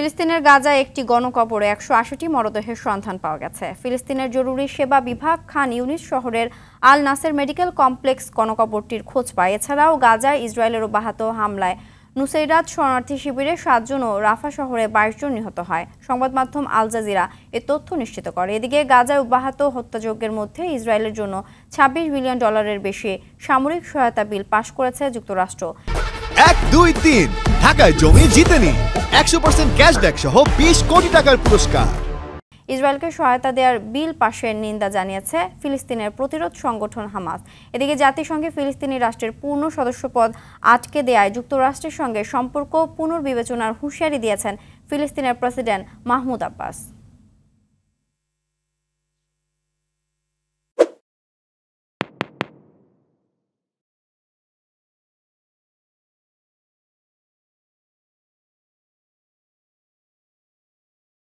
ফিলিস্তিনের গাজায় একটি গণকবরে ১৮০টি মরদেহের সন্ধান পাওয়া গেছে। ফিলিস্তিনের জরুরি সেবা বিভাগ খান ইউনিস শহরের আল নাসের মেডিকেল কমপ্লেক্স গণকবরটির খোঁজ পায়। এছাড়াও গাজায় ইসরায়েলের অব্যাহত হামলায় নুসেইরাত শরণার্থী শিবিরে ৭ জন ও রাফা শহরে ২২ জন নিহত হয়। সংবাদ মাধ্যম আল জাজিরা এ তথ্য নিশ্চিত করে। এদিকে গাজায় অব্যাহত হত্যাযজ্ঞের মধ্যে ইসরায়েলের জন্য $২৬ বিলিয়ন বেশি সামরিক সহায়তা বিল পাশ করেছে যুক্তরাষ্ট্র। ১, ২, ৩ ঢাকায় জমি জিতে নিন ১০০% ক্যাশব্যাক সহ ২০ কোটি টাকার পুরস্কার। ইসরায়েলকে সহায়তা দেওয়ার বিল পাশের নিন্দা জানিয়েছে ফিলিস্তিনের প্রতিরোধ সংগঠন হামাস। এদিকে জাতিসংঘে ফিলিস্তিনি রাষ্ট্রের পূর্ণ সদস্যপদ আটকে দেয়ায় যুক্তরাষ্ট্রের সঙ্গে সম্পর্ক পুনর্বিবেচনার হুঁশিয়ারি দিয়েছেন ফিলিস্তিনের প্রেসিডেন্ট মাহমুদ আব্বাস।